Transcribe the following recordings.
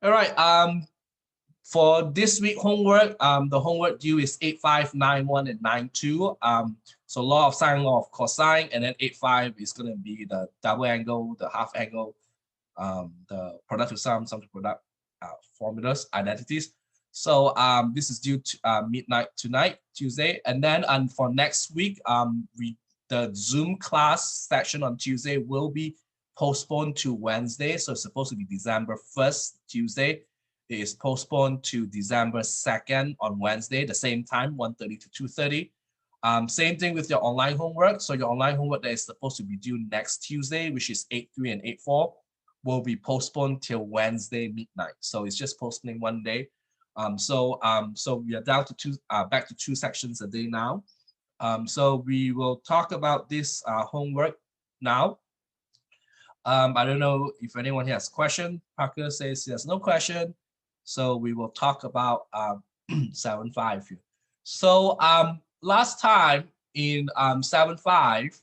All right. For this week homework, the homework due is 85, 91, and 92. So law of sine, law of cosine, and then 85 is going to be the double angle, the half angle, the productive sum of the product formulas, identities. So this is due to midnight tonight, Tuesday, and then for next week, the Zoom class session on Tuesday will be postponed to Wednesday. So it's supposed to be December 1st, Tuesday. It is postponed to December 2nd on Wednesday, the same time, 1:30 to 2:30. Same thing with your online homework. So your online homework that is supposed to be due next Tuesday, which is 8/3 and 8/4, will be postponed till Wednesday midnight. So it's just postponing one day. So we are down to back to 2 sections a day now. So we will talk about this homework now. I don't know if anyone has a question. Parker says he has no question. So we will talk about 7.5 here. So last time in 7.5,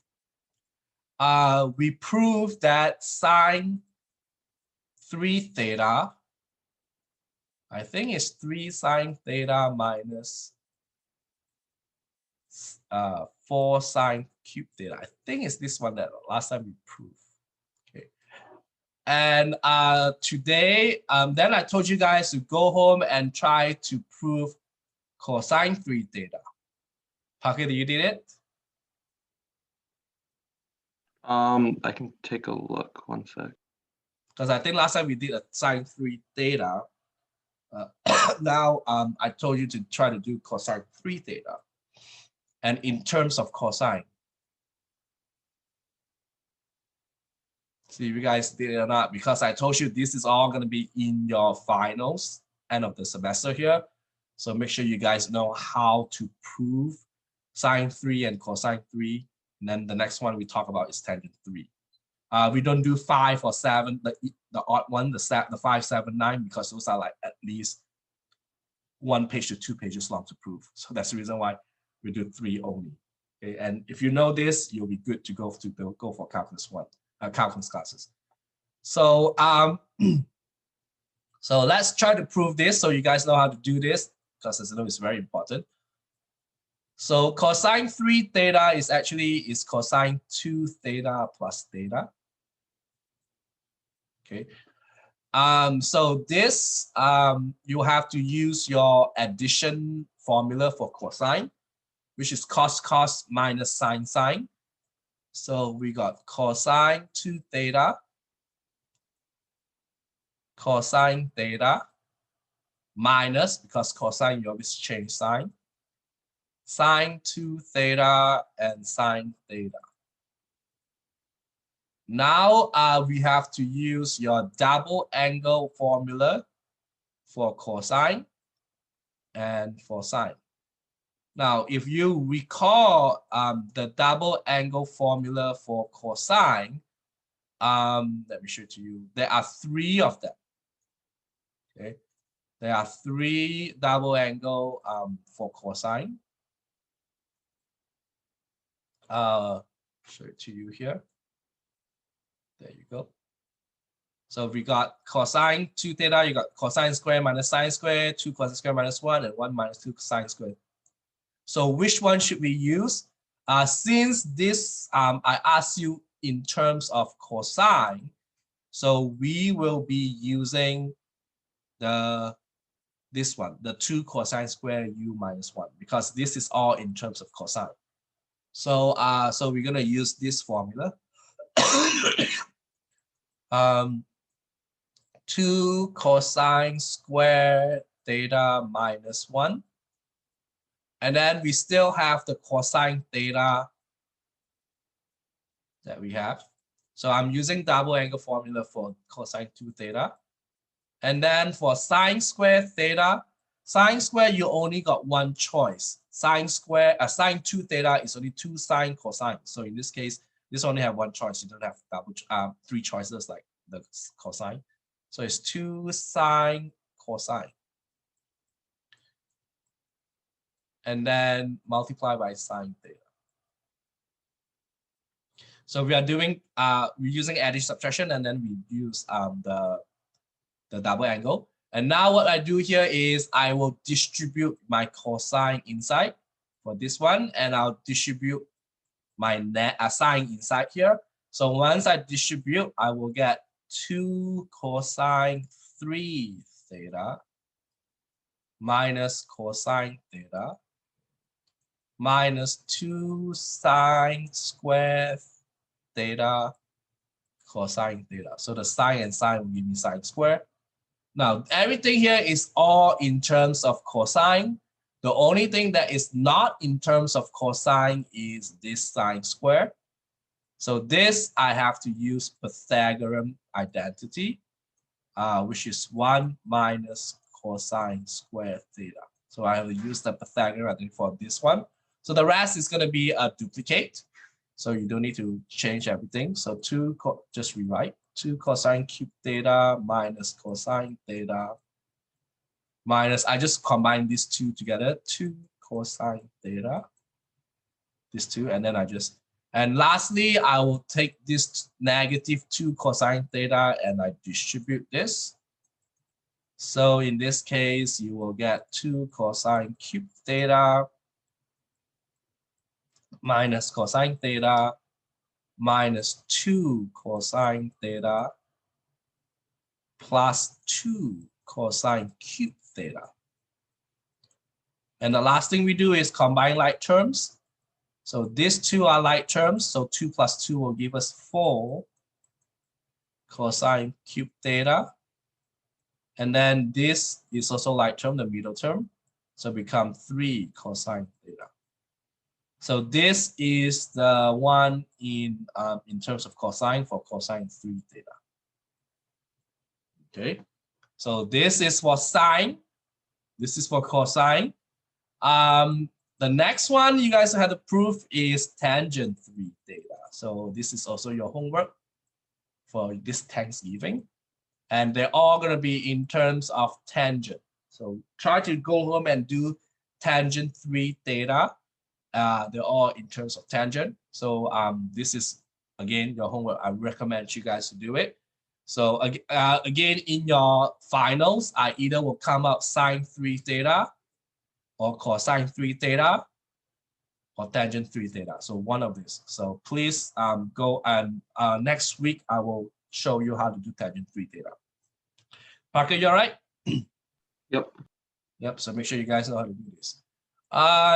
we proved that sine 3 theta, I think it's 3 sine theta minus 4 sine cube theta. I think it's this one that last time we proved. Okay. And today, then I told you guys to go home and try to prove cosine 3 theta. Parker, you did it? I can take a look, one sec. Because I think last time we did a sine 3 theta. Now I told you to try to do cosine 3 theta. And in terms of cosine, see if you guys did it or not, because I told you this is all going to be in your finals, end of the semester here. So make sure you guys know how to prove sine 3 and cosine 3. And then the next one we talk about is tangent 3. We don't do 5 or 7, the odd one, the 5, 7, 9, because those are like at least 1 page to 2 pages long to prove. So that's the reason why we do 3 only. Okay, and if you know this, you'll be good to go for calculus 1, calculus classes. So so let's try to prove this so you guys know how to do this, because as I know it's very important. So cosine 3 theta is cosine 2 theta plus theta. Okay. So this, you have to use your addition formula for cosine, which is cos minus sine. So we got cosine 2 theta, cosine theta, minus, because cosine you always change sign, sine 2 theta and sine theta. Now we have to use your double angle formula for cosine and for sine. Now, if you recall the double angle formula for cosine, let me show it to you. There are 3 of them. Okay, there are 3 double angle for cosine. Show it to you here. There you go. So we got cosine 2 theta, you got cosine squared minus sine squared, 2 cosine squared minus 1, and 1 minus 2 sine squared. So which one should we use? Since this, I asked you in terms of cosine, so we will be using this one, the 2 cosine squared u minus 1, because this is all in terms of cosine. So so we're gonna use this formula. 2 cosine squared theta minus 1. And then we still have the cosine theta that we have. So I'm using double angle formula for cosine 2 theta. And then for sine squared theta, sine squared, you only got 1 choice. Sine 2 theta is only 2 sine cosine. So in this case, this only have 1 choice. You don't have 3 choices like the cosine. So it's 2 sine cosine. And then multiply by sine theta. So we are we're using addition subtraction, and then we use the double angle. And now what I do here is I will distribute my cosine inside for this one, and I'll distribute my sine inside here. So once I distribute, I will get 2 cosine 3 theta minus cosine theta minus 2 sine squared theta cosine theta. So the sine and sine will give me sine squared. Now, everything here is all in terms of cosine. The only thing that is not in terms of cosine is this sine square. So this, I have to use Pythagorean identity, which is 1 minus cosine squared theta. So I have to use the Pythagorean identity for this one. So the rest is going to be a duplicate. So you don't need to change everything. So just rewrite 2 cosine cube theta minus cosine theta minus, I just combine these two together, 2 cosine theta, these two, and then and lastly, I will take this negative 2 cosine theta and I distribute this. So in this case, you will get 2 cosine cube theta minus cosine theta minus 2 cosine theta plus 2 cosine cube theta. And the last thing we do is combine like terms. So these two are like terms. So 2 plus 2 will give us 4 cosine cube theta. And then this is also like term, the middle term. So become 3 cosine theta. So this is the one in terms of cosine for cosine 3 theta. Okay, so this is for sine. This is for cosine. The next one you guys have to prove is tangent 3 theta. So this is also your homework for this Thanksgiving. And they're all going to be in terms of tangent. So try to go home and do tangent 3 theta. They're all in terms of tangent. So this is, again, your homework. I recommend you guys to do it. So again, in your finals, I either will come out sine 3 theta or cosine 3 theta or tangent 3 theta. So one of these. So please go and next week, I will show you how to do tangent 3 theta. Parker, you all right? Yep. Yep, so make sure you guys know how to do this.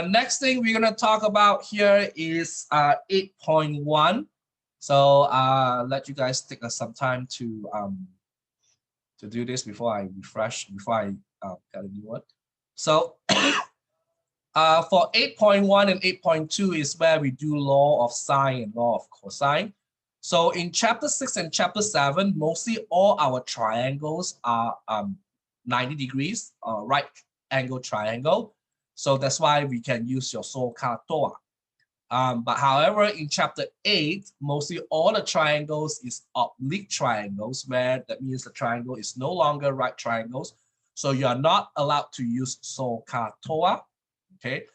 Next thing we're gonna talk about here is 8.1. So let you guys take some time to do this before I refresh, before I get a new one. So for 8.1 and 8.2 is where we do law of sine and law of cosine. So in chapter 6 and chapter 7, mostly all our triangles are 90 degrees, right angle triangle. So that's why we can use your SOHCAHTOA. But however, in chapter 8, mostly all the triangles is oblique triangles, where that means the triangle is no longer right triangles. So you are not allowed to use SOHCAHTOA. Okay.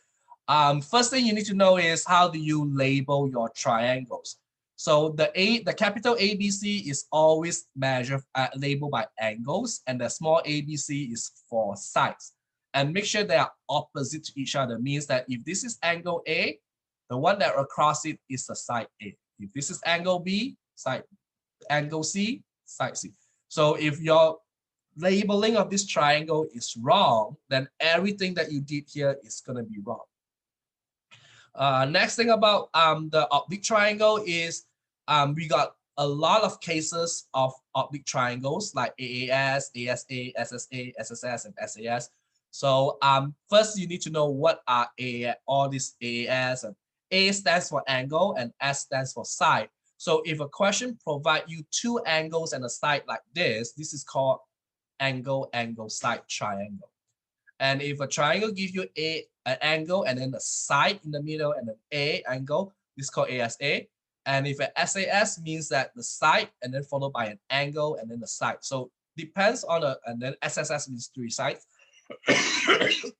First thing you need to know is how do you label your triangles? So the capital ABC is always measured labeled by angles, and the small ABC is for sides. And make sure they are opposite to each other. Means that if this is angle A, the one that across it is the side A. If this is angle B, side angle C, side C. So if your labeling of this triangle is wrong, then everything that you did here is going to be wrong. Next thing about the oblique triangle is we got a lot of cases of oblique triangles like AAS, ASA, SSA, SSS, and SAS. So first you need to know what are all these AAS. And A stands for angle and S stands for side. So if a question provides you 2 angles and a side like this is called angle, side triangle. And if a triangle gives you an angle and then a side in the middle and an A angle, this is called ASA. And if an SAS means that the side and then followed by an angle and then the side. So depends on and then SSS means 3 sides.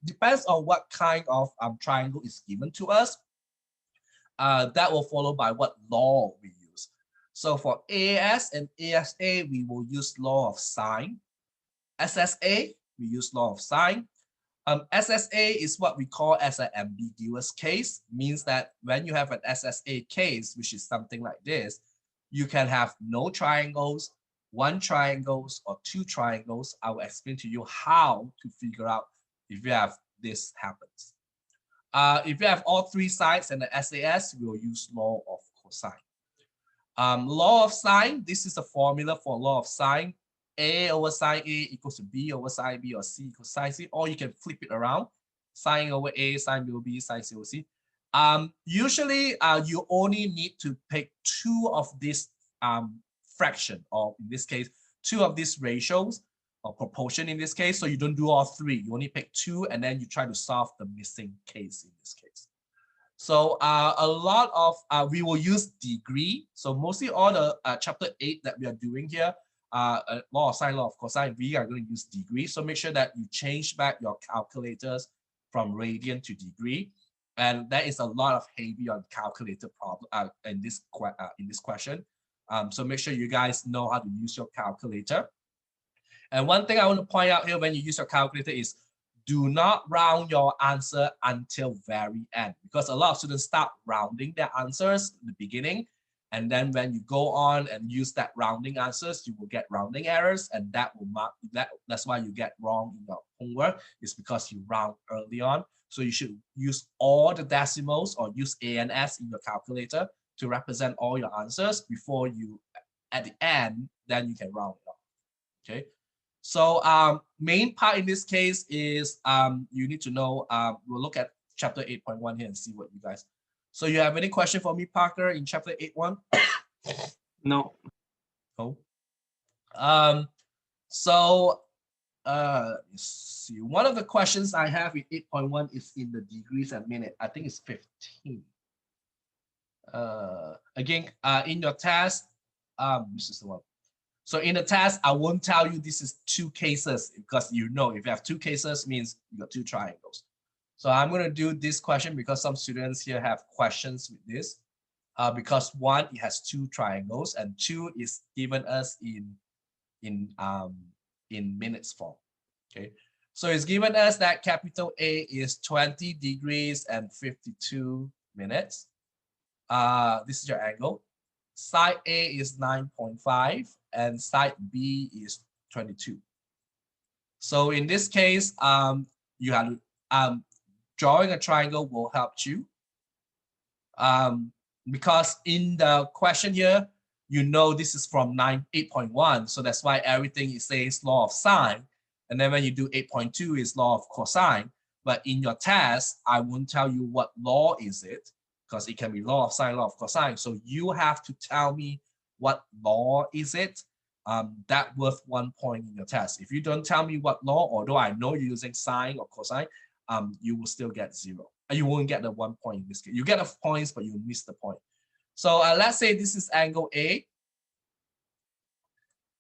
Depends on what kind of triangle is given to us. That will follow by what law we use. So for AAS and ASA, we will use law of sine. SSA, we use law of sine. SSA is what we call as an ambiguous case, means that when you have an SSA case, which is something like this, you can have no triangles, one triangles, or two triangles. I will explain to you how to figure out if you have this happens. If you have all three sides and the SAS, we will use law of cosine. Law of sine, this is a formula for law of sine. A over sine A equals to B over sine B, or C equals sine C, or you can flip it around. Sine over A, sine B over B, sine C over C. Usually, you only need to pick two of this fraction, or in this case, two of these ratios, or proportion in this case. So you don't do all three. You only pick two, and then you try to solve the missing case in this case. So a lot of, we will use degree. So mostly all the chapter 8 that we are doing here, law of sine, law of cosine, we are going to use degree. So make sure that you change back your calculators from radian to degree. And there is a lot of heavy on calculator problem in this question. So make sure you guys know how to use your calculator. And one thing I want to point out here when you use your calculator is do not round your answer until very end, because a lot of students start rounding their answers in the beginning. And then when you go on and use that rounding answers, you will get rounding errors, and that will mark that's why you get wrong in your homework, is because you round early on. So you should use all the decimals or use ANS in your calculator to represent all your answers before you, at the end, then you can round it off. Okay. So main part in this case is you need to know, we'll look at chapter 8.1 here and see what you guys. So you have any question for me, Parker, in chapter 8.1? No. Oh. So let's see. One of the questions I have in 8.1 is in the degrees and minute. I think it's 15. Again, in your test, this is the one. So in the test, I won't tell you this is two cases, because you know if you have two cases means you got two triangles. So I'm going to do this question because some students here have questions with this. Because one, it has two triangles, and two is given us in minutes form. Okay, so it's given us that capital A is 20 degrees and 52 minutes. This is your angle. Side A is 9.5 and side B is 22. So in this case, you have drawing a triangle will help you. Because in the question here, you know this is from 8.1, so that's why everything it says law of sine, and then when you do 8.2 is law of cosine. But in your test, I won't tell you what law is it, because it can be law of sine, law of cosine. So you have to tell me what law is it. That worth 1 point in your test. If you don't tell me what law, although I know you're using sine or cosine, you will still get 0. You won't get the 1 point in this case. You get the points, but you miss the point. So let's say this is angle A,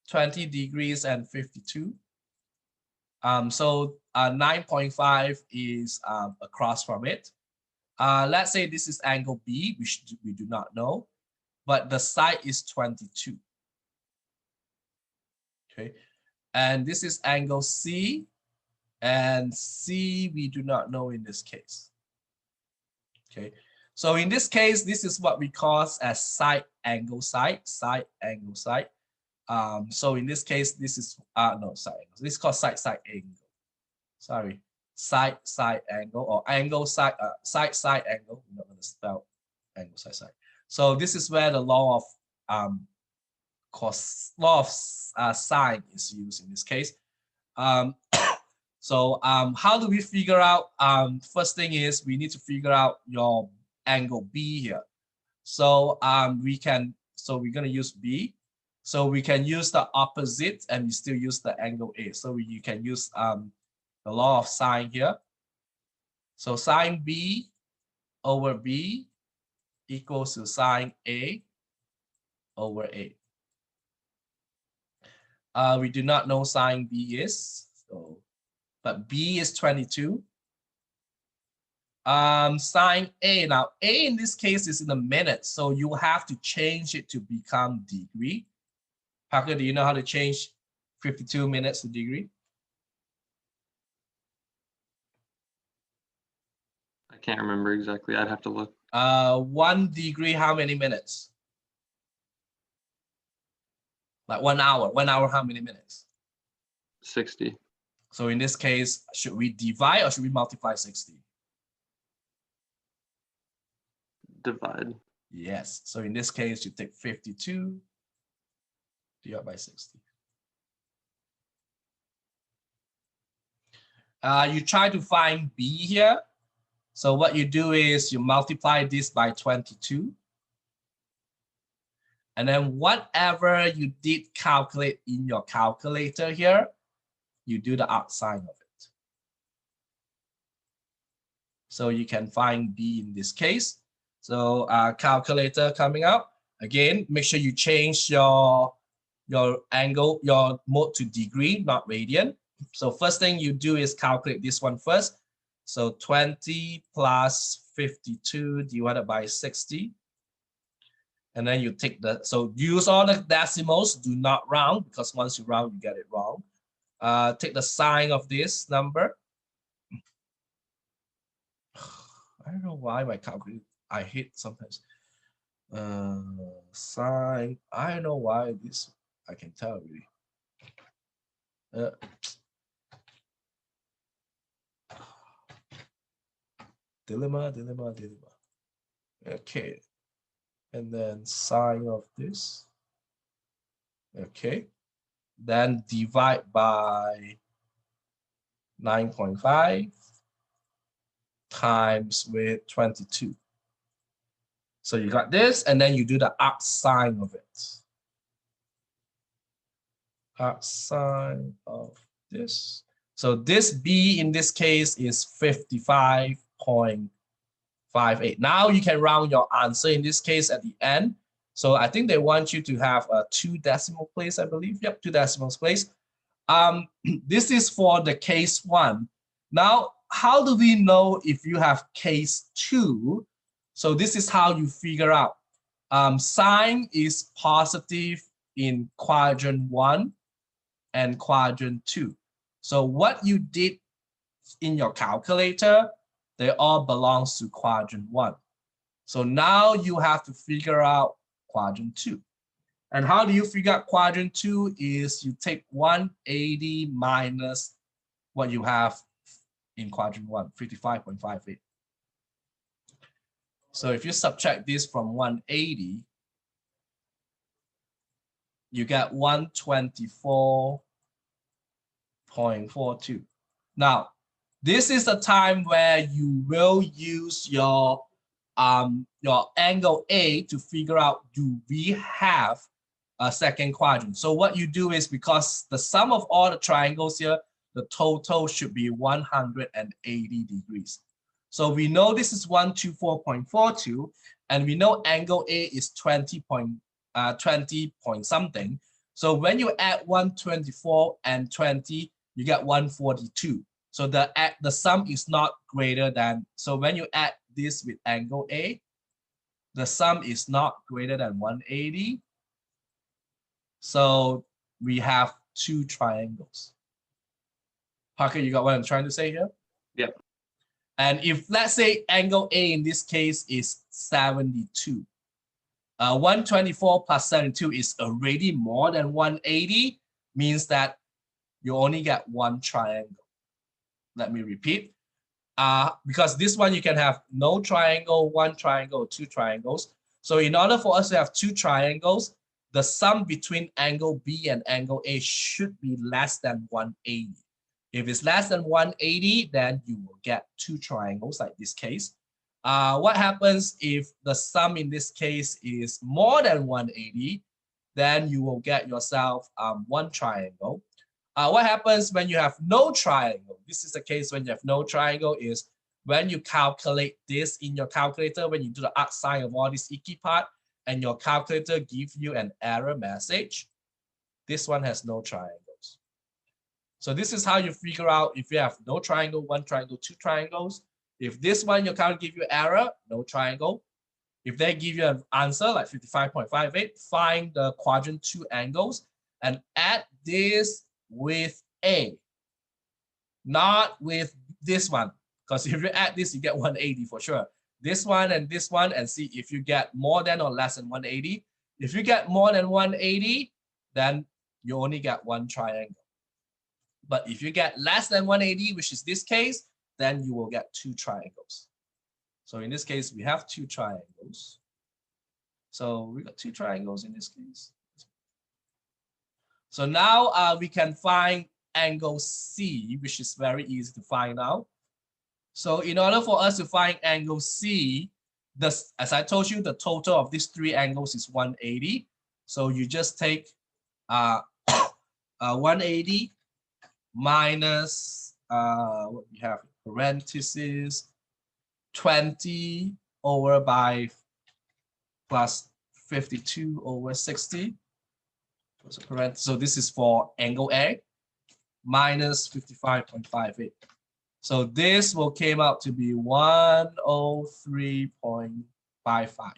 20 degrees and 52. So 9.5 is across from it. Let's say this is angle B, which we do not know, but the side is 22. Okay, and this is angle C, and C we do not know in this case. Okay, so in this case, this is what we call as side angle side. So in this case, this is no side angle. This is called side angle. Sorry, side angle, or angle side side angle. I'm not going to spell angle side. So this is where the law of sine is used in this case. So how do we figure out? First thing is we need to figure out your angle B here. So we're going to use B. So we can use the opposite and we still use the angle A. So you can use the law of sine here. So sine B over B equals to sine A over A. We do not know sine B is, but B is 22. Sine A, now A in this case is in the minutes, so you have to change it to become degree. Parker, do you know how to change 52 minutes to degree? can't remember exactly. I'd have to look. 1 degree, how many minutes? Like 1 hour. 1 hour, how many minutes? 60. So in this case, should we divide or should we multiply 60? Divide. Yes. So in this case, you take 52 divided by 60. You try to find B here. So what you do is you multiply this by 22. And then whatever you did calculate in your calculator here, you do the arc sine of it. So you can find B in this case. So calculator coming up. Again, make sure you change your angle, your mode to degree, not radian. So first thing you do is calculate this one first. So 20 plus 52 divided by 60. And then you take the, so use all the decimals, do not round, because once you round, you get it wrong. Take the sine of this number. I don't know why my calculator, I hate sometimes. Sine, I don't know why this, I can tell really. Dilemma. Okay. And then sine of this. Okay. Then divide by 9.5 times with 22. So you got this, and then you do the arc sine of it. Arc sine of this. So this B in this case is 55.58. Now you can round your answer in this case at the end. So I think they want you to have a 2 decimal place, I believe. Yep, 2 decimals place. This is for the case 1. Now, how do we know if you have case 2? So this is how you figure out. Sine is positive in quadrant 1 and quadrant 2. So what you did in your calculator, they all belongs to quadrant 1. So now you have to figure out quadrant 2. And how do you figure out quadrant 2 is you take 180 minus what you have in quadrant 1, 55.58. So if you subtract this from 180, you get 124.42. Now, this is the time where you will use your angle A to figure out, do we have a second quadrant? So what you do is, because the sum of all the triangles here, the total should be 180 degrees. So we know this is 124.42, and we know angle A is 20 point something. So when you add 124 and 20, you get 142. So the sum is not greater than, so when you add this with angle A, the sum is not greater than 180. So we have 2 triangles. Parker, you got what I'm trying to say here? Yep. And if, let's say, angle A in this case is 72, 124 plus 72 is already more than 180, means that you only get 1 triangle. Let me repeat. Because this one you can have no triangle, 1 triangle, 2 triangles. So in order for us to have 2 triangles, the sum between angle B and angle A should be less than 180. If it's less than 180, then you will get 2 triangles like this case. What happens if the sum in this case is more than 180? Then you will get yourself 1 triangle. What happens when you have no triangle? This is the case when you have no triangle, is when you calculate this in your calculator, when you do the arc sine of all this icky part, and your calculator gives you an error message, this one has no triangles. So this is how you figure out if you have no triangle, 1 triangle, 2 triangles. If this one your calculator give you error, no triangle. If they give you an answer like 55.58, find the quadrant 2 angles and add this with A, not with this one. because if you add this, you get 180 for sure. This one, and see if you get more than or less than 180. If you get more than 180, then you only get one triangle. But if you get less than 180, which is this case, then you will get two triangles. So in this case, we have two triangles. So we got two triangles in this case. So now we can find angle C, which is very easy to find out. So in order for us to find angle C, as I told you, the total of these three angles is 180. So you just take 180 minus what we have, parentheses, 20 over by plus 52 over 60. So this is for angle A, minus 55.58. So this will came out to be 103.55.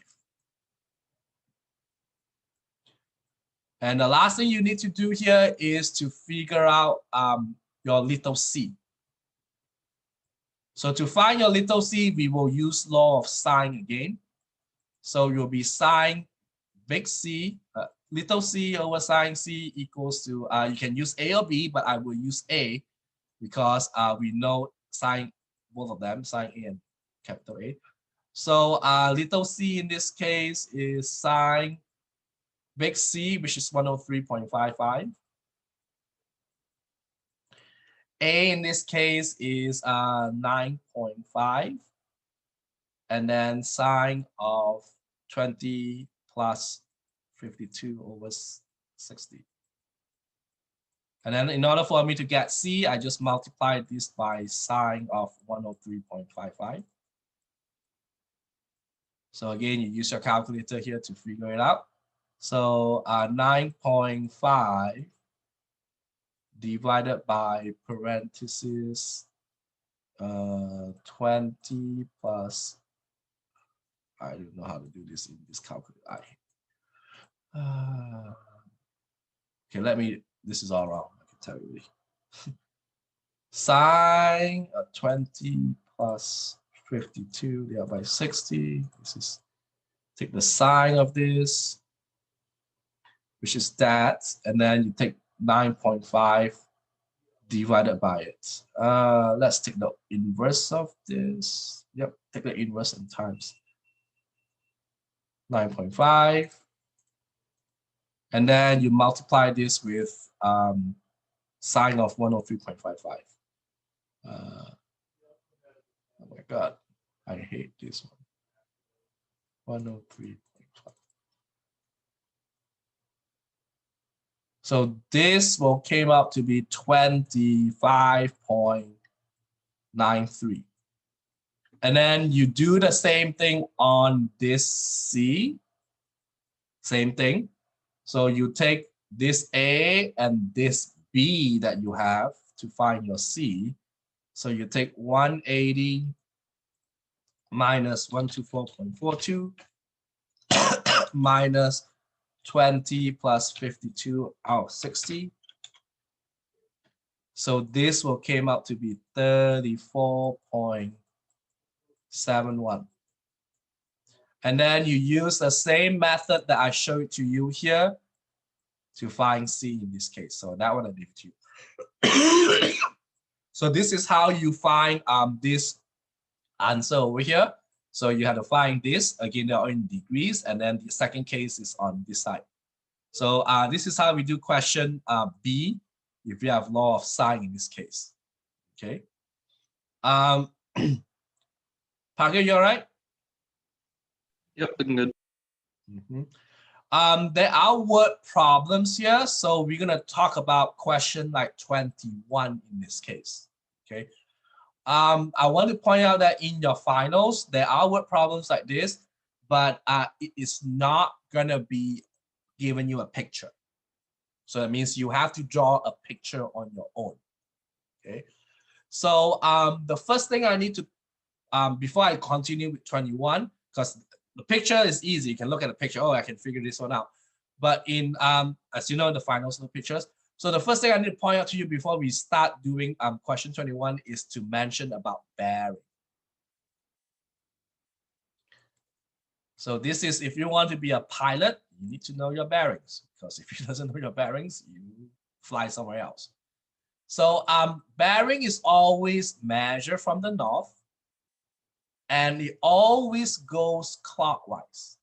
And the last thing you need to do here is to figure out your little c. So to find your little c, we will use law of sine again. So you'll be sine big C, little c over sine c equals to, you can use A or B, but I will use A because we know sine, both of them, sine A and capital A. So little c in this case is sine big C, which is 103.55. A in this case is 9.5. And then sine of 20 plus 52 over 60. And then in order for me to get C, I just multiply this by sine of 103.55. So again, you use your calculator here to figure it out. So 9.5 divided by parentheses 20 plus, I don't know how to do this in this calculator. Okay, this is all wrong, I can tell you. Sine 20 plus 52 divided by 60. This is, take the sine of this, which is that, and then you take 9.5 divided by it. Let's take the inverse of this. Yep, take the inverse and times 9.5. And then you multiply this with sine of 103.55. Oh my God, I hate this one. 103.5. So this will came up to be 25.93. And then you do the same thing on this C. Same thing. So you take this A and this B that you have to find your C. So you take 180 minus 124.42 minus 20 plus 52 out of 60. So this will came out to be 34.71. And then you use the same method that I showed to you here to find C in this case. So that one I did to you. So this is how you find this answer over here. So you have to find this, again, they're in degrees, and then the second case is on this side. So this is how we do question B, if you have law of sine in this case, okay? Parker, you all right? Yep, looking good. There are word problems here, so we're gonna talk about question like 21 in this case, okay? I want to point out that in your finals, there are word problems like this, but it is not gonna be giving you a picture. So that means you have to draw a picture on your own, okay? So the first thing I need to, before I continue with 21, because the picture is easy, you can look at the picture, oh, I can figure this one out. But in, as you know, in the finals, no pictures. So the first thing I need to point out to you before we start doing question 21 is to mention about bearing. So this is, if you want to be a pilot, you need to know your bearings, because if you doesn't know your bearings, you fly somewhere else. So bearing is always measured from the north, and it always goes clockwise.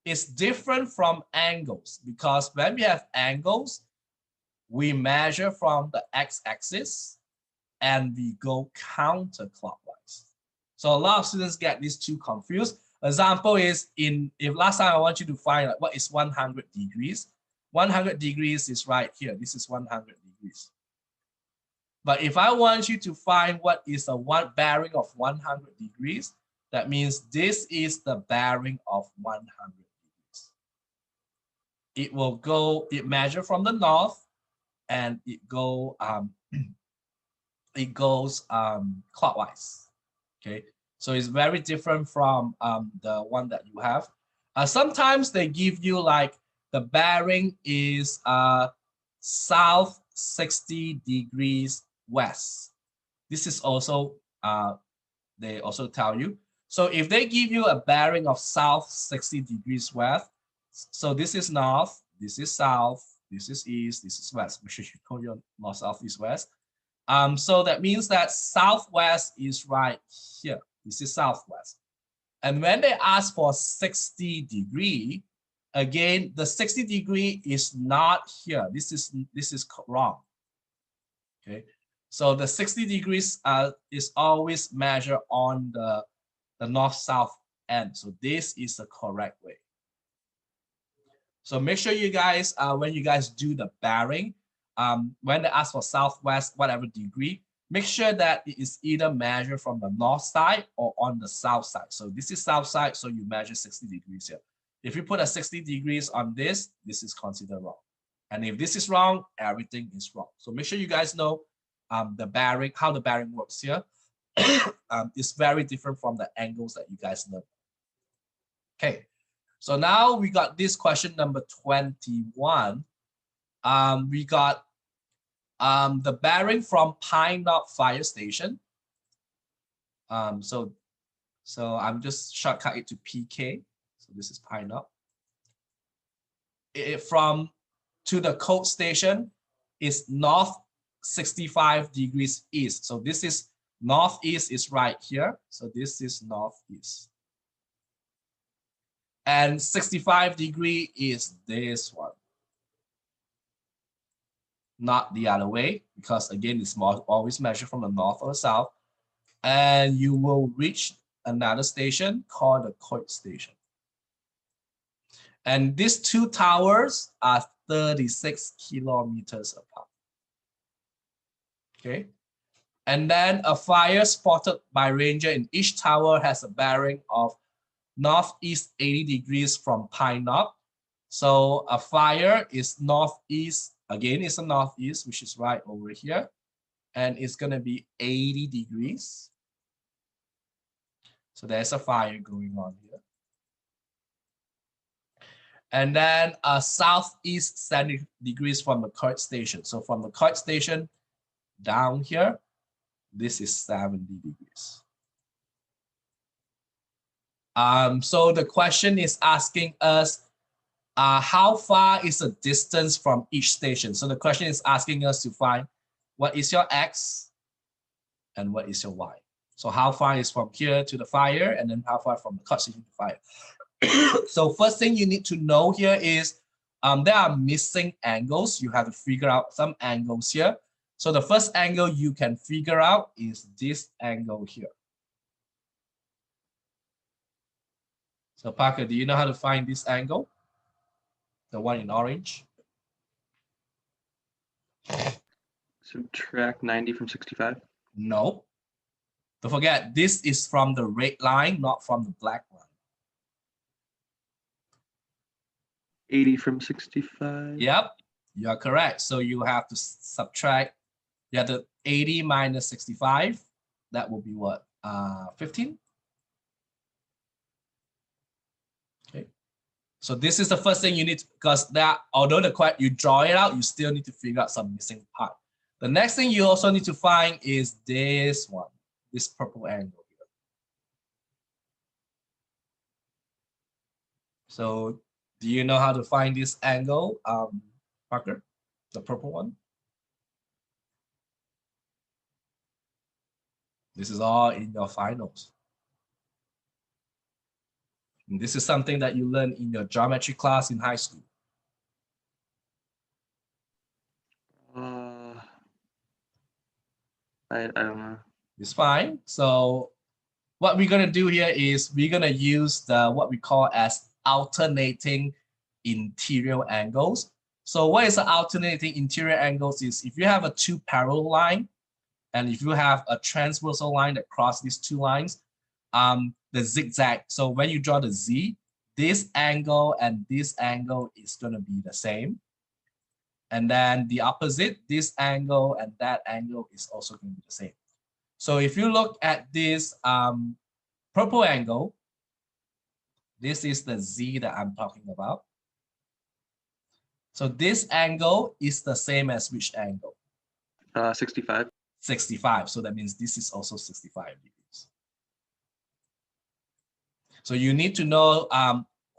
It's different from angles, because when we have angles, we measure from the x-axis and we go counterclockwise. So a lot of students get these two confused. Example is, if last time I want you to find like, what is 100 degrees? 100 degrees is right here. This is 100 degrees. But if I want you to find what is a bearing of 100 degrees, that means this is the bearing of 100 degrees. It will go, it measure from the north, and it goes clockwise. Okay, so it's very different from the one that you have. Sometimes they give you like the bearing is south 60 degrees west. This is also they also tell you. So if they give you a bearing of south 60 degrees west, so this is north, this is south, this is east, this is west. Make sure you know your north, south, east, west. So that means that southwest is right here. This is southwest. And when they ask for 60 degree, again, the 60 degree is not here. This is wrong. Okay. So the 60 degrees is always measured on the north-south end. So this is the correct way. So make sure you guys, when you guys do the bearing, when they ask for southwest, whatever degree, make sure that it is either measured from the north side or on the south side. So this is south side, so you measure 60 degrees here. If you put a 60 degrees on this is considered wrong. And if this is wrong, everything is wrong. So make sure you guys know the bearing, how the bearing works here. It's very different from the angles that you guys know. Okay. So now we got this question number 21. We got the bearing from Pine Knob Fire Station. So I'm just shortcut it to PK. So this is Pine Knob. From to the cold station is north 65 degrees east. So this is northeast is right here. So this is northeast. And 65 degree is this one. Not the other way, because again, it's always measured from the north or the south. And you will reach another station called the cold station. And these two towers are 36 kilometers apart. Okay. And then a fire spotted by ranger in each tower has a bearing of northeast 80 degrees from Pine Knob. So a fire is northeast, again, it's a northeast, which is right over here. And it's going to be 80 degrees. So there's a fire going on here. And then southeast 70 degrees from the court station. So from the court station down here, this is 70 degrees. So the question is asking us, how far is the distance from each station? So the question is asking us to find what is your X and what is your Y. So how far is from here to the fire, and then how far from the court station to fire. So first thing you need to know here is there are missing angles. You have to figure out some angles here. So the first angle you can figure out is this angle here. So Parker, do you know how to find this angle? The one in orange? Subtract 90 from 65? No. Don't forget, this is from the red line, not from the black line. 80 from 65? Yep, you're correct. So you have to subtract, you have the 80 minus 65. That will be what? 15? Okay. So this is the first thing you need to, because that although you draw it out, you still need to figure out some missing part. The next thing you also need to find is this one, this purple angle here. So do you know how to find this angle, Parker? The purple one? This is all in your finals. And this is something that you learn in your geometry class in high school. I don't know. It's fine. So what we're gonna do here is we're gonna use the what we call as alternating interior angles. So what is the alternating interior angles is if you have a two parallel line and if you have a transversal line that cross these two lines, the zigzag. So when you draw the Z, this angle and this angle is going to be the same. And then the opposite, this angle and that angle is also going to be the same. So if you look at this purple angle, this is the Z that I'm talking about. So this angle is the same as which angle? 65. 65. So that means this is also 65 degrees. So you need to know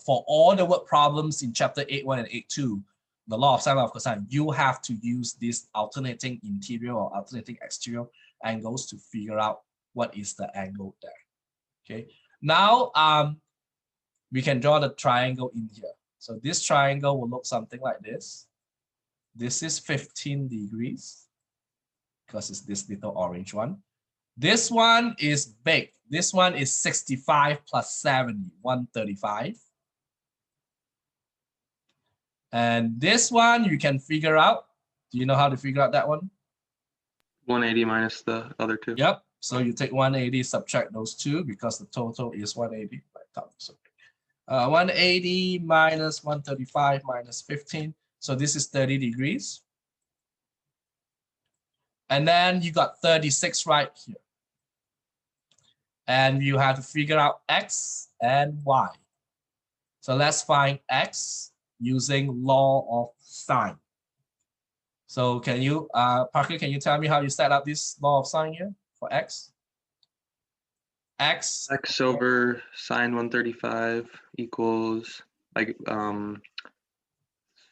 for all the word problems in chapter 8.1 and 8.2, the law of sine, law of cosine, you have to use this alternating interior or alternating exterior angles to figure out what is the angle there. Okay. Now we can draw the triangle in here. So this triangle will look something like this. This is 15 degrees because it's this little orange one. This one is big. This one is 65 plus 70, 135. And this one you can figure out. Do you know how to figure out that one? 180 minus the other two. Yep. So you take 180, subtract those two because the total is 180. 180 minus 135 minus 15. So this is 30 degrees. And then you got 36 right here. And you have to figure out X and Y. So let's find X using law of sine. So can you, Parker, can you tell me how you set up this law of sine here for X? X over sine 135 equals like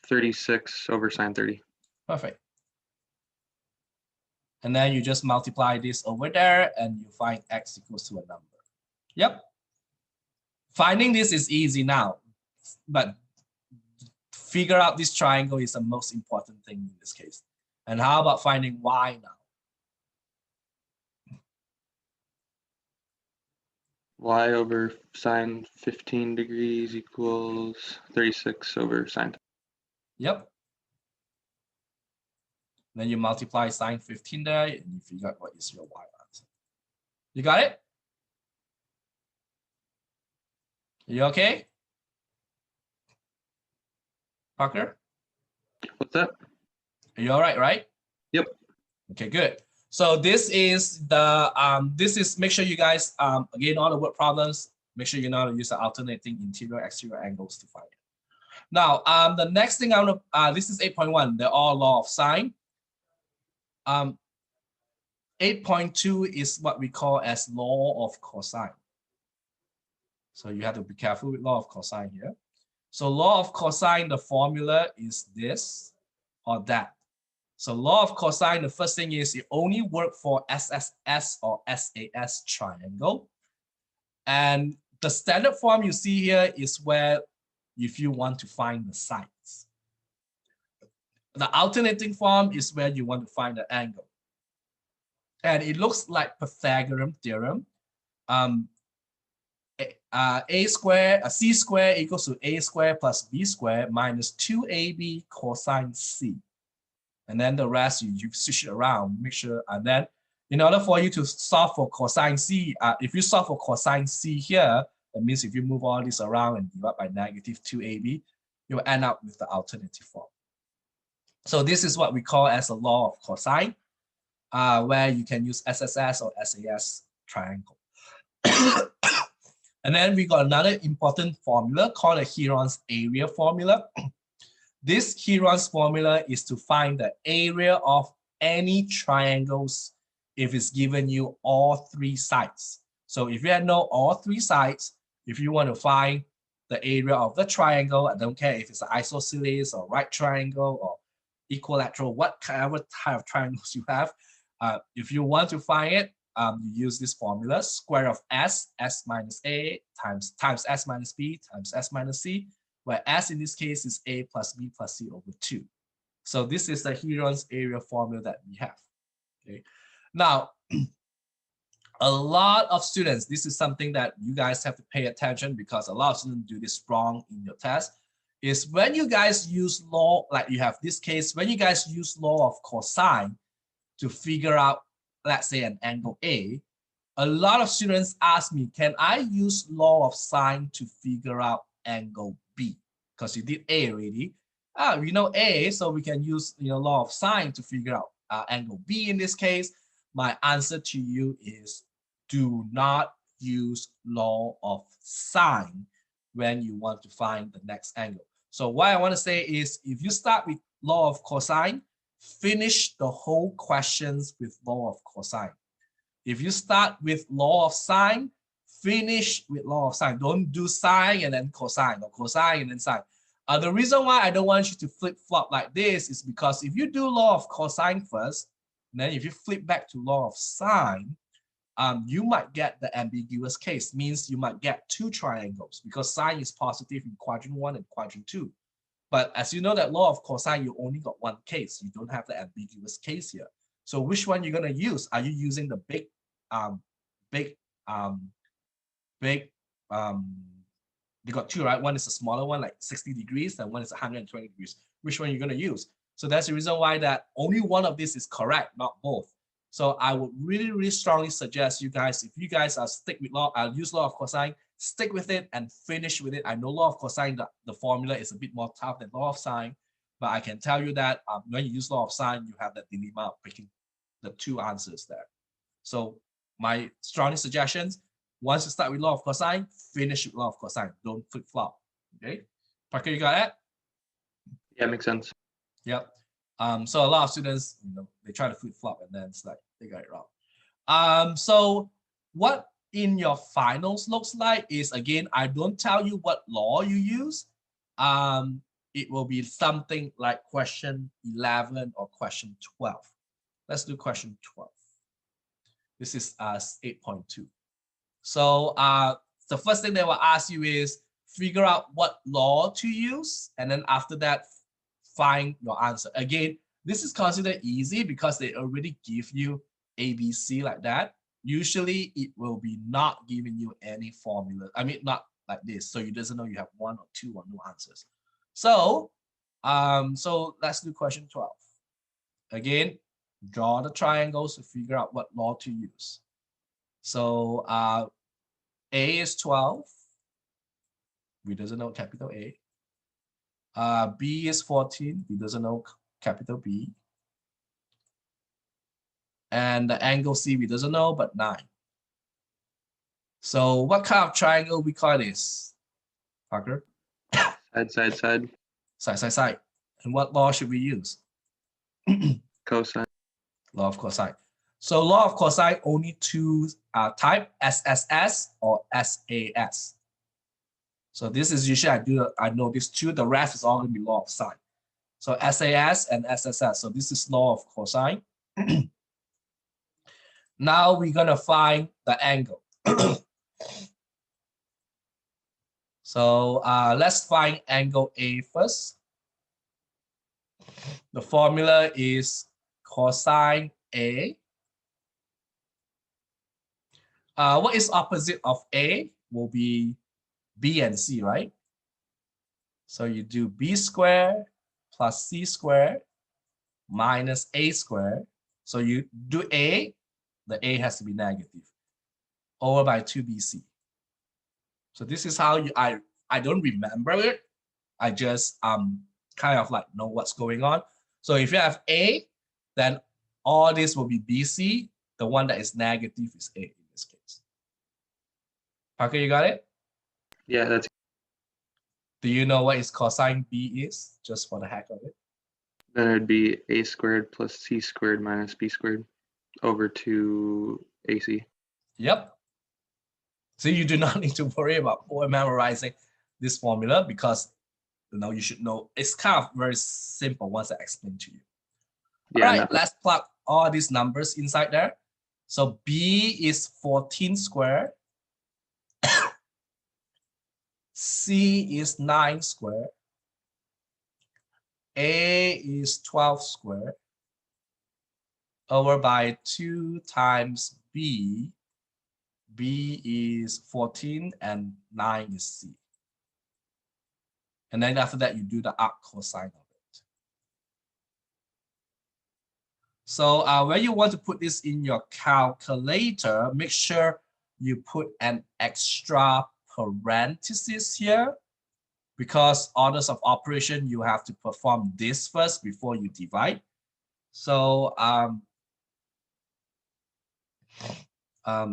36 over sine 30. Perfect. And then you just multiply this over there and you find X equals to a number. Yep. Finding this is easy now, but figure out this triangle is the most important thing in this case. And how about finding Y now? Y over sine 15 degrees equals 36 over sine. Yep. Then you multiply sine 15 there and you figure out what is your Y answer. You got it? You okay? Parker? What's that? Are you all right, right? Yep. Okay, good. So this is the, make sure you guys, again, all the word problems, make sure you know how to use the alternating interior exterior angles to find it. Now, the next thing I want to, this is 8.1, they're all law of sine. 8.2 is what we call as law of cosine. So you have to be careful with law of cosine here. So law of cosine, the formula is this or that. So law of cosine, the first thing is it only works for SSS or SAS triangle. And the standard form you see here is where if you want to find the sides. The alternating form is where you want to find the angle. And it looks like Pythagorean theorem. C square equals to A square plus B square minus 2AB cosine C. And then the rest you switch it around, make sure, and then in order for you to solve for cosine C, if you solve for cosine C here, that means if you move all this around and divide by negative 2AB, you'll end up with the alternative form. So this is what we call as a law of cosine, where you can use SSS or SAS triangle. And then we got another important formula called the Heron's area formula. This Heron's formula is to find the area of any triangles if it's given you all three sides. So if you know all three sides, if you want to find the area of the triangle, I don't care if it's an isosceles or right triangle or equilateral, whatever type of triangles you have, if you want to find it, you use this formula, square of s minus a times s minus b times s minus c, where s in this case is a plus b plus c over 2. So this is the Heron's area formula that we have. Okay. Now, a lot of students, this is something that you guys have to pay attention because a lot of students do this wrong in your test, is when you guys use law, like you have this case, when you guys use law of cosine to figure out, let's say, an angle A, a lot of students ask me, can I use law of sine to figure out angle B? Because you did A already. We know A, so we can use law of sine to figure out angle B in this case. My answer to you is do not use law of sine when you want to find the next angle. So what I want to say is if you start with law of cosine, finish the whole questions with law of cosine. If you start with law of sine, finish with law of sine. Don't do sine and then cosine or cosine and then sine. The reason why I don't want you to flip-flop like this is because if you do law of cosine first, then if you flip back to law of sine, you might get the ambiguous case, means you might get two triangles because sine is positive in quadrant 1 and quadrant 2. But as you know that law of cosine, you only got one case. You don't have the ambiguous case here. So which one you're going to use? Are you using the they got two, right? One is a smaller one, like 60 degrees, and one is 120 degrees. Which one you're going to use? So that's the reason why that only one of these is correct, not both. So I would really, really strongly suggest you guys, if you guys are stick with law, I'll use law of cosine, stick with it and finish with it. I know law of cosine, the formula is a bit more tough than law of sine, but I can tell you that when you use law of sine, you have that dilemma of picking the two answers there. So my strongest suggestions, once you start with law of cosine, finish with law of cosine. Don't flip-flop. Okay, Parker, you got that? Yeah, makes sense. Yep. So a lot of students, they try to flip-flop and then it's like they got it wrong. So what in your finals looks like is, again, I don't tell you what law you use. It will be something like question 11 or question 12. Let's do question 12. This is 8.2. So the first thing they will ask you is figure out what law to use, and then after that, find your answer. Again, this is considered easy because they already give you ABC like that. Usually it will be not giving you any formula. I mean, not like this. So you doesn't know you have one or two or no answers. So, so let's do question 12. Again, draw the triangles to figure out what law to use. So A is 12. We doesn't know capital A. B is 14. We doesn't know capital B. And the angle C we doesn't know, but 9. So what kind of triangle we call this, Parker? Side, side, side. Side, side, side. And what law should we use? Cosine. Law of cosine. So law of cosine, only two type, SSS or SAS. So this is usually I know these two, the rest is all going to be law of sine. So SAS and SSS. So this is law of cosine. Now we're going to find the angle. So let's find angle A first. The formula is cosine A. What is opposite of A will be B and C, right? So you do B squared plus C squared minus A squared. So you do A, the A has to be negative, over by 2BC. So this is how I don't remember it. I just kind of like know what's going on. So if you have A, then all this will be BC. The one that is negative is A in this case. Parker, you got it? Yeah, that's. Do you know what is cosine B is? Just for the heck of it. Then it'd be a squared plus c squared minus b squared over 2ac. Yep. So you do not need to worry about memorizing this formula because you should know it's kind of very simple once I explain to you. Yeah, All right, let's plug all these numbers inside there. So B is 14 squared. C is 9 squared. A is 12 squared over by 2 times B. B is 14 and 9 is C. And then after that, you do the arc cosine of it. So when you want to put this in your calculator, make sure you put an extra parenthesis here because orders of operation, you have to perform this first before you divide. So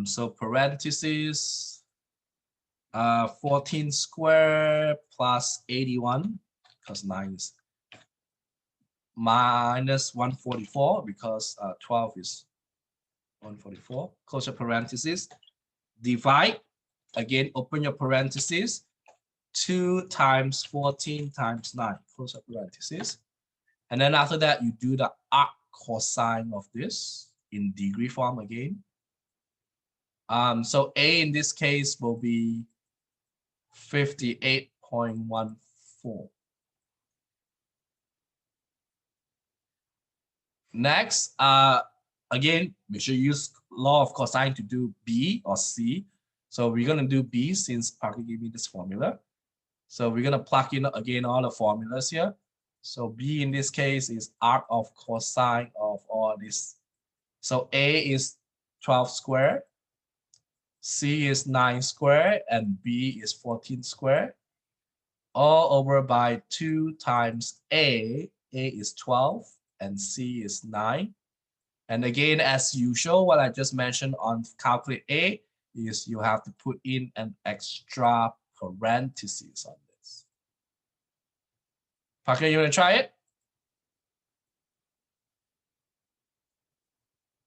so parentheses 14 squared plus 81 because 9 is minus 144 because 12 is 144. Close your parentheses. Divide. Again, open your parentheses. 2 times 14 times 9. Close your parentheses. And then after that, you do the arc cosine of this in degree form again. So A in this case will be 58.14. Next, again, make sure you use law of cosine to do B or C. So we're going to do B since Parker gave me this formula. So we're going to plug in again all the formulas here. So B in this case is arc of cosine of all this. So A is 12 squared, C is 9 squared, and B is 14 squared. All over by 2 times A. A is 12 and C is 9. And again, as usual, what I just mentioned on calculate A is you have to put in an extra parenthesis on this. Parker, you want to try it?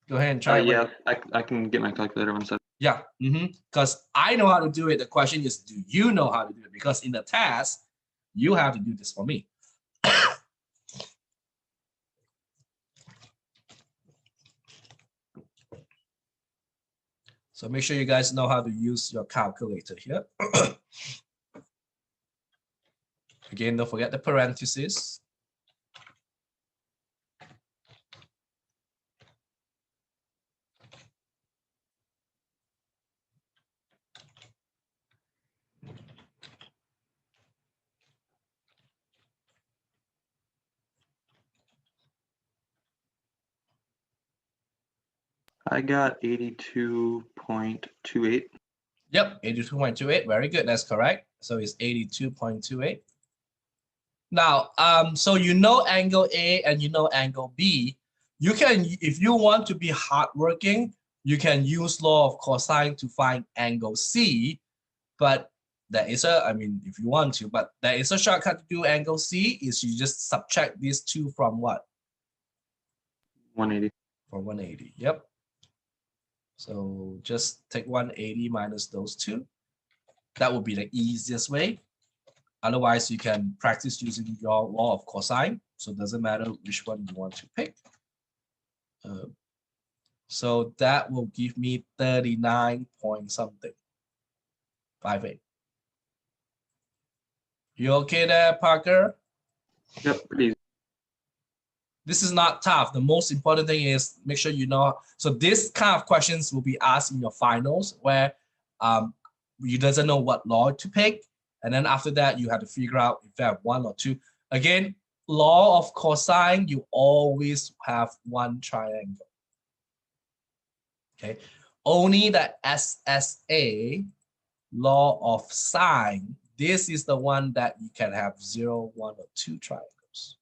Go ahead and try it. Yeah, I can get my calculator one second. Yeah, because I know how to do it. The question is, do you know how to do it? Because in the test, you have to do this for me. So make sure you guys know how to use your calculator here. Again, don't forget the parentheses. I got 82.28. Yep, 82.28. Very good. That's correct. So it's 82.28. Now, so you know angle A and you know angle B. You can, if you want to be hardworking, you can use law of cosine to find angle C. But there is a, I mean, if you want to, but there is a shortcut to do angle C is you just subtract these two from what? 180. From 180. Yep. So just take 180 minus those two. That would be the easiest way. Otherwise, you can practice using your law of cosine. So it doesn't matter which one you want to pick. So that will give me 39 point something. 58. You okay there, Parker? Yep, pretty easy. This is not tough. The most important thing is make sure you know. So this kind of questions will be asked in your finals where you doesn't know what law to pick. And then after that, you have to figure out if you have one or two. Again, law of cosine, you always have one triangle. Okay. Only the SSA, law of sine, this is the one that you can have 0, 1, or 2 triangles.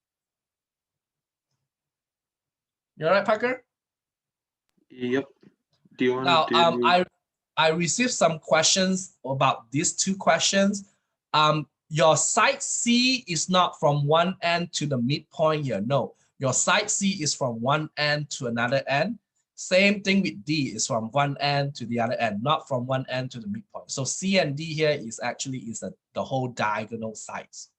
You all right, Parker? Yep. Do you want Now, to do? I received some questions about these two questions. Your side C is not from one end to the midpoint here. No, your side C is from one end to another end. Same thing with D, is from one end to the other end, not from one end to the midpoint. So C and D here is actually the whole diagonal sides.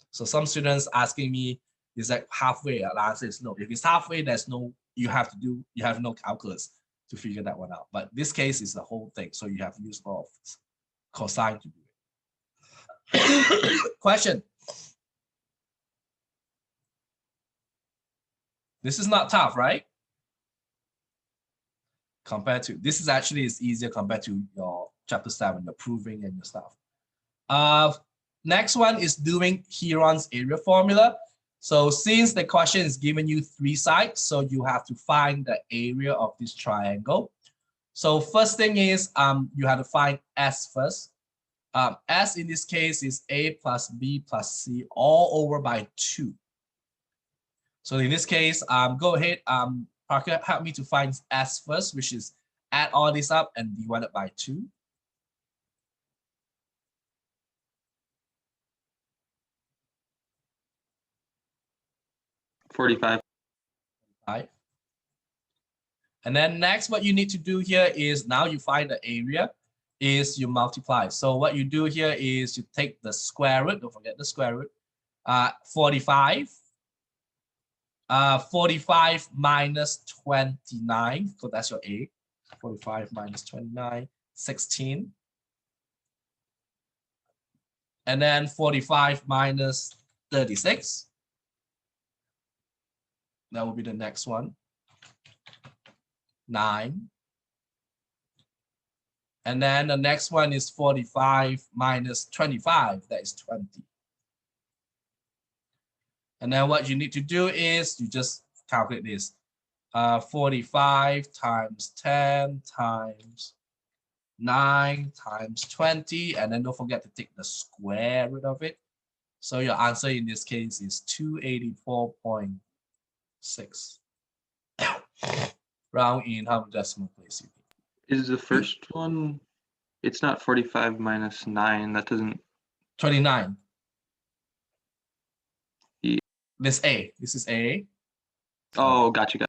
So some students asking me, is that halfway? The answer is no. If it's halfway, there's no, you have no calculus to figure that one out. But this case is the whole thing. So you have to use law of cosine to do it. Question. This is not tough, right? Compared to, this is actually is easier compared to your chapter 7, the proving and your stuff. Next one is doing Heron's area formula. So since the question is giving you 3 sides, so you have to find the area of this triangle. So first thing is you have to find S first. S in this case is A plus B plus C all over by 2. So in this case, go ahead, Parker, help me to find S first, which is add all this up and divide it by 2. $45. And then next, what you need to do here is now you find the area, is you multiply. So what you do here is you take the square root, don't forget the square root, 45. 45 minus 29, so that's your A. 45 minus 29, 16. And then 45 minus 36. That will be the next one. 9. And then the next one is 45 minus 25, that is 20. And then what you need to do is you just calculate this. 45 times 10 times 9 times 20. And then don't forget to take the square root of it. So your answer in this case is 284.6. Round in how many decimal place you need. Is the first one, it's not 45 minus 9. That doesn't. 29. Yeah. This A. This is A. Oh, gotcha.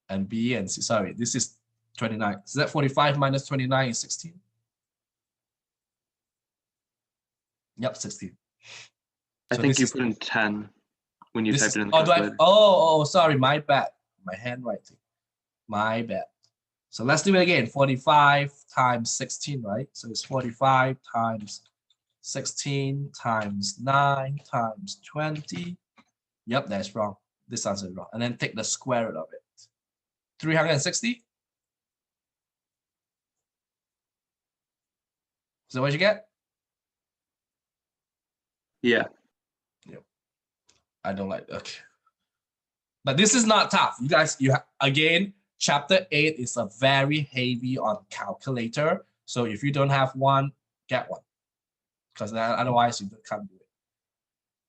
And B and C. Sorry, this is 29. Is that 45 minus 29 is 16? Yep, 16. I think you put in 10 when you typed it in the calculator. Sorry, my bad. My handwriting. My bad. So let's do it again. 45 times 16, right? So it's 45 times 16 times 9 times 20. Yep, that's wrong. This answer is wrong. And then take the square root of it. 360. So what you get? Yeah. Yep. I don't like that. Okay. But this is not tough. You guys, again, chapter 8 is a very heavy on calculator. So if you don't have one, get one. Because otherwise you can't do it.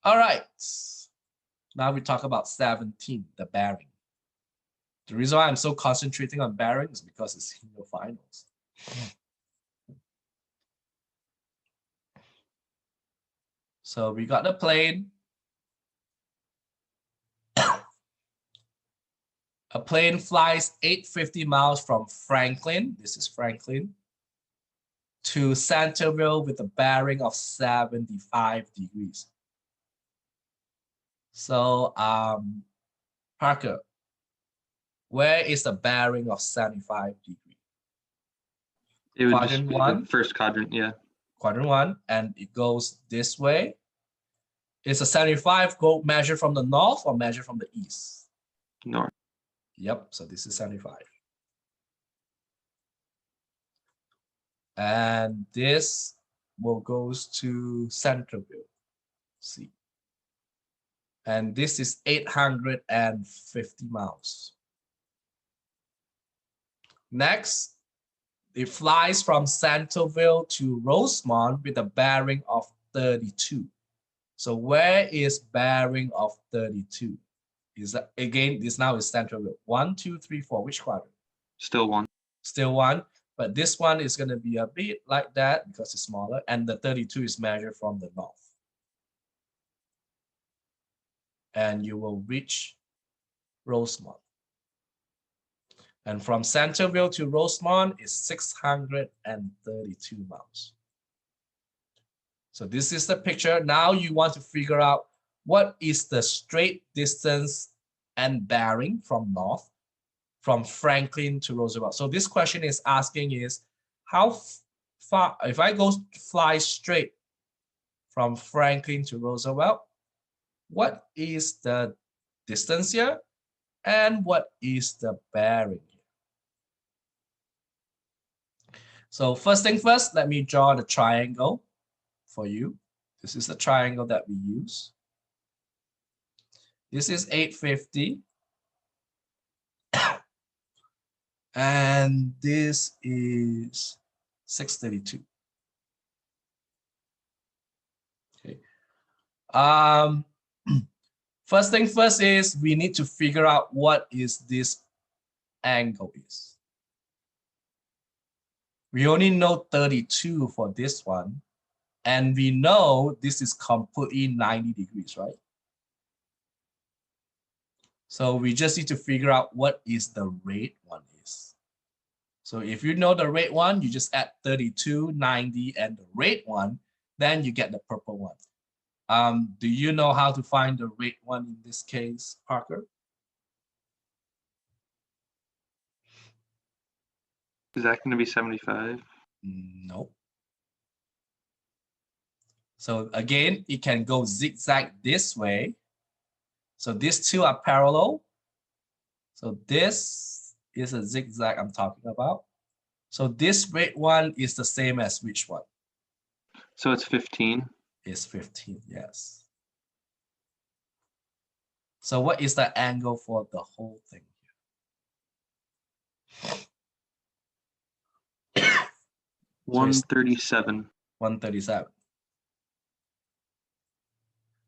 All right. Now we talk about 17, the bearing. The reason why I'm so concentrating on bearing is because it's in your finals. So we got the plane. A plane flies 850 miles from Franklin, this is Franklin, to Centerville with a bearing of 75 degrees. So, Parker, where is the bearing of 75 degrees? It would quadrant just be 1. The first quadrant, yeah. Quadrant 1, and it goes this way. Is a 75 go measured from the north or measured from the east? North. Yep, so this is 75. And this will goes to Centerville, see. And this is 850 miles. Next, it flies from Centerville to Rosemont with a bearing of 32. So where is bearing of 32? Is that, again, this now is Centerville. 1, 2, 3, 4. Which quadrant? Still 1. Still 1. But this one is going to be a bit like that because it's smaller, and the 32 is measured from the north. And you will reach Rosemont. And from Centerville to Rosemont is 632 miles. So this is the picture. Now you want to figure out what is the straight distance and bearing from north, from Franklin to Roosevelt. So this question is asking is how far, if I go fly straight from Franklin to Roosevelt, what is the distance here and what is the bearing here? So first thing first, let me draw the triangle for you. This is the triangle that we use. This is 850. And this is 632. Okay. First thing first is we need to figure out what is this angle is. We only know 32 for this one. And we know this is completely 90 degrees, right? So we just need to figure out what is the rate one is. So if you know the rate one, you just add 32, 90, and the rate one, then you get the purple one. Do you know how to find the rate one in this case, Parker? Is that going to be 75? No. So again, it can go zigzag this way. So these two are parallel. So this is a zigzag I'm talking about. So this rate one is the same as which one? So it's 15? It's 15, yes. So what is the angle for the whole thing here? 137. 137.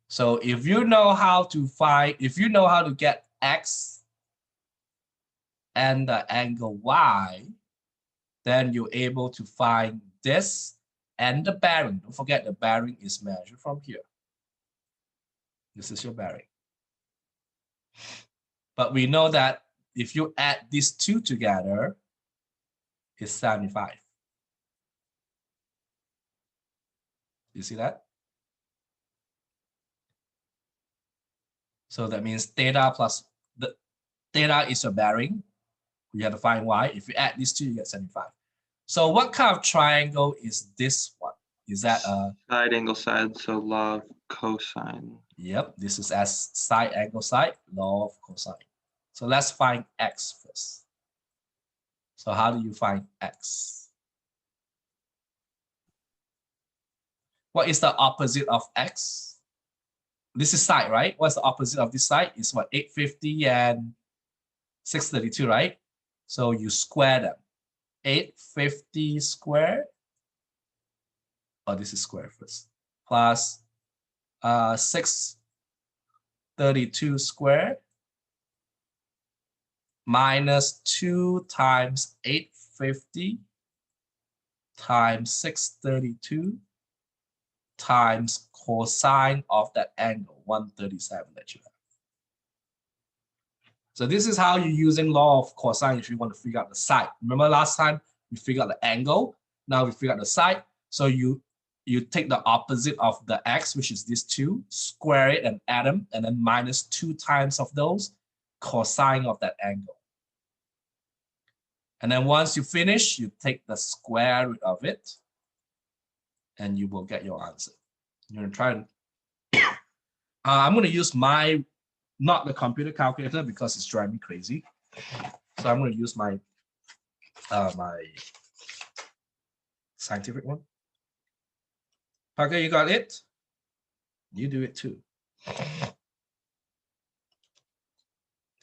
So if you know how to find, if you know how to get x and the angle y, then you're able to find this and the bearing. Don't forget the bearing is measured from here. This is your bearing. But we know that if you add these two together, it's 75. You see that? So that means theta plus the theta is your bearing. You have to find y. If you add these two, you get 75. So what kind of triangle is this one? Is that a side angle side, so law of cosine. Yep, this is as side angle side, law of cosine. So let's find x first. So how do you find x? What is the opposite of x? This is side, right? What's the opposite of this side? It's what, 850 and 632, right? So you square them. 850 squared. Oh, this is square first. Plus 632 squared minus 2 times 850 times 632 times cosine of that angle, 137 that you have. So this is how you're using law of cosine if you want to figure out the side. Remember last time we figured out the angle, now we figure out the side. So you take the opposite of the x, which is this 2, square it and add them, and then minus 2 times of those, cosine of that angle. And then once you finish, you take the square root of it, and you will get your answer. You're gonna try and I'm gonna use not the computer calculator because it's driving me crazy. So I'm gonna use my my scientific one. Parker, you got it? You do it too.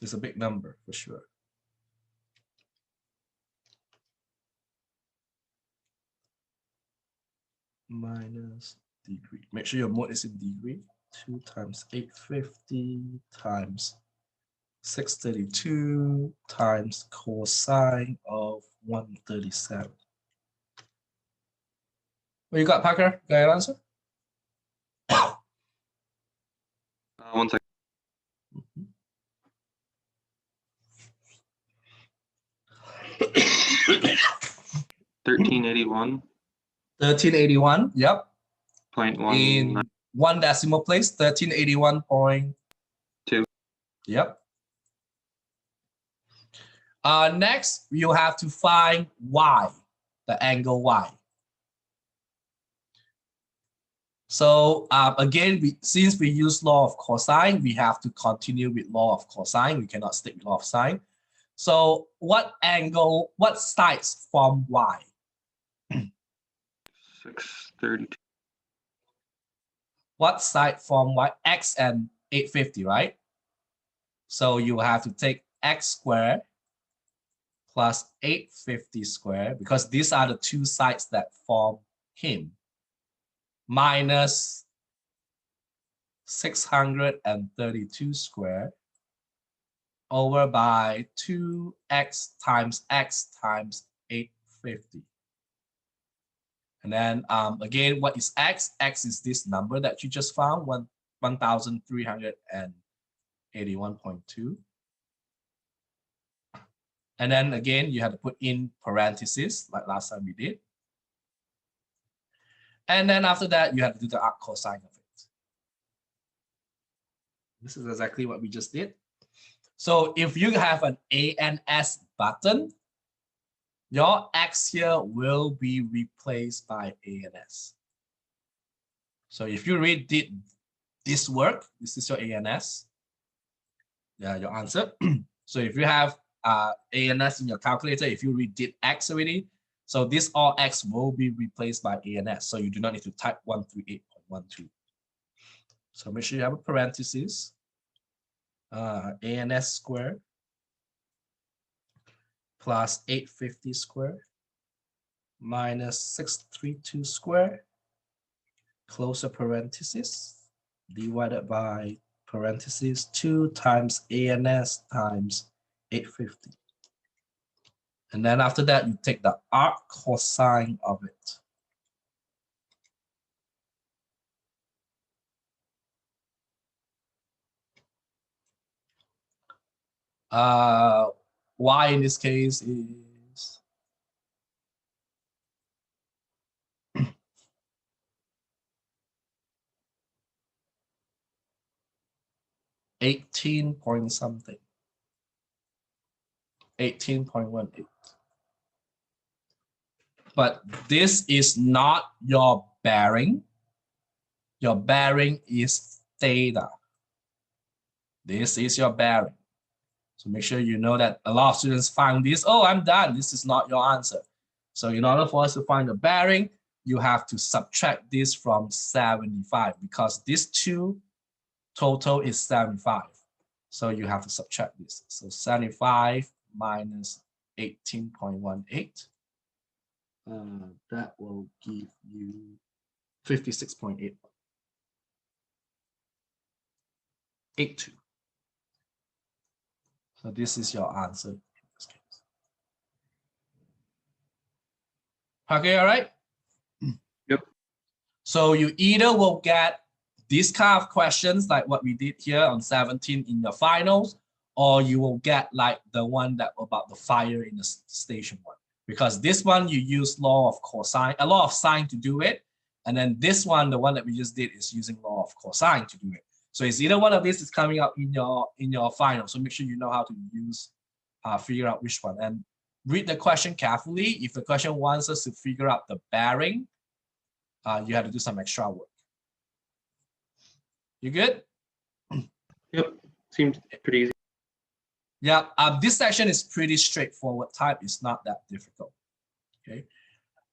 It's a big number for sure. Minus degree. Make sure your mode is in degree. 2 times 850 times 632 times cosine of 137. What you got, Parker? Got your answer? 1 second. 1381. 1381. Yep. 0.1. In one decimal place, 1381.2. Yep. Next, you have to find y, the angle y. So again, since we use law of cosine, we have to continue with law of cosine. We cannot stick with law of sine. So what sides form y? 632. What side form y? X and 850, right? So you have to take x squared plus 850 squared, because these are the two sides that form him, minus 632 squared over by 2x times 850. And then again, what is x? X is this number that you just found, 1381.2. And then again, you have to put in parentheses like last time we did. And then after that, you have to do the arc cosine of it. This is exactly what we just did. So if you have an A and S button, your X here will be replaced by A and S. So if you did this work, this is your A and S. Yeah, your answer. So if you have A and S in your calculator, if you did X already, so this all X will be replaced by A and S. So you do not need to type 138.12. So make sure you have a parenthesis. A and S squared plus 850 squared minus 632 squared, close a parenthesis, divided by parenthesis 2 times A and S times 850. And then after that, you take the arc cosine of it. Y in this case is 18 point something, 18.18. But this is not your bearing. Your bearing is theta. This is your bearing. So make sure you know that a lot of students find this, oh, I'm done. This is not your answer. So in order for us to find the bearing, you have to subtract this from 75, because this 2 total is 75. So you have to subtract this. So 75 minus 18.18. That will give you 56.8. 82. So this is your answer in this case. Okay, all right? Yep. So you either will get these kind of questions like what we did here on 17 in your finals, or you will get like the one that about the fire in the station one. Because this one you use law of cosine, a law of sine to do it. And then this one, the one that we just did, is using law of cosine to do it. So it's either one of these is coming up in your final. So make sure you know how to use, figure out which one. And read the question carefully. If the question wants us to figure out the bearing, you have to do some extra work. You good? Yep. Seems pretty easy. Yeah, this section is pretty straightforward type. It's not that difficult. Okay.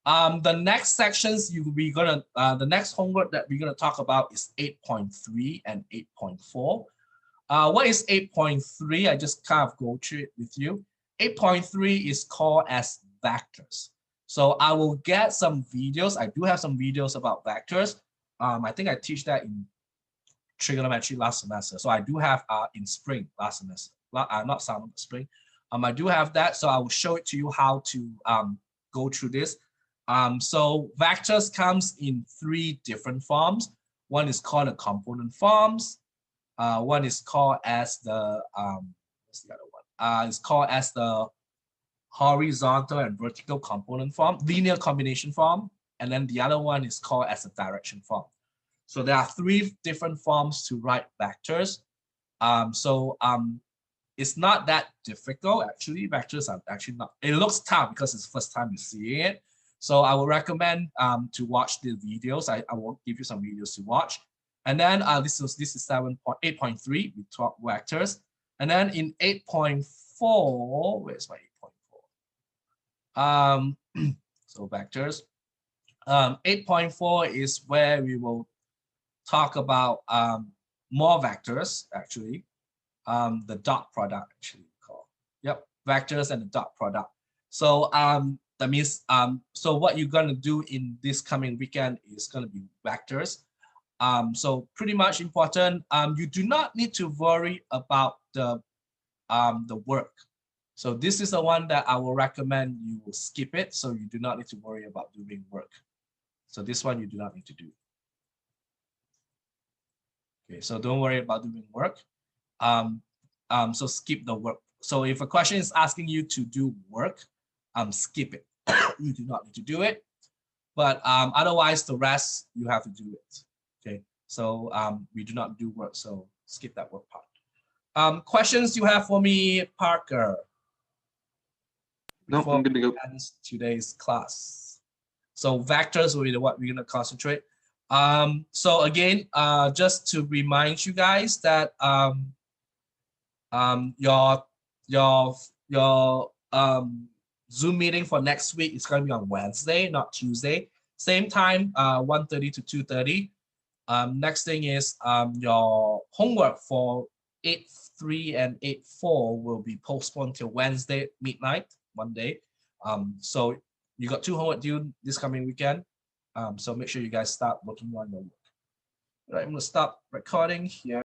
The next sections the next homework that we're gonna talk about is 8.3 and 8.4. What is 8.3? I just kind of go through it with you. 8.3 is called as vectors. So I will get some videos. I do have some videos about vectors. I think I teach that in trigonometry last semester. So I do have in spring last semester. Not summer, spring. I do have that, so I will show it to you how to go through this. So vectors comes in 3 different forms. One is called the component forms. One is called as the what's the other one? It's called as the horizontal and vertical component form, linear combination form, and then the other one is called as a direction form. So there are 3 different forms to write vectors. It's not that difficult actually. Vectors are actually not. It looks tough because it's the first time you're seeing it. So I would recommend to watch the videos. I will give you some videos to watch. And then this is 8.3. We talk vectors. And then in 8.4, where's my 8.4? So vectors. 8.4 is where we will talk about more vectors actually. The dot product actually called. Yep, vectors and the dot product. So that means so what you're gonna do in this coming weekend is gonna be vectors. So pretty much important. You do not need to worry about the work. So this is the one that I will recommend you skip it. So you do not need to worry about doing work. So this one you do not need to do. Okay, so don't worry about doing work. So skip the work. So if a question is asking you to do work, skip it. You do not need to do it. But otherwise, the rest you have to do it. Okay. So we do not do work. So skip that work part. Questions you have for me, Parker? No, I'm good to go. Today's class. So vectors will be what we're gonna concentrate. So again, just to remind you guys that your Zoom meeting for next week is going to be on Wednesday, not Tuesday. Same time, 1:30 to 2:30. Next thing is your homework for 8.3 and 8.4 will be postponed till Wednesday midnight, one day. So you got 2 homework due this coming weekend. So make sure you guys start working on your work. All right, I'm gonna stop recording here.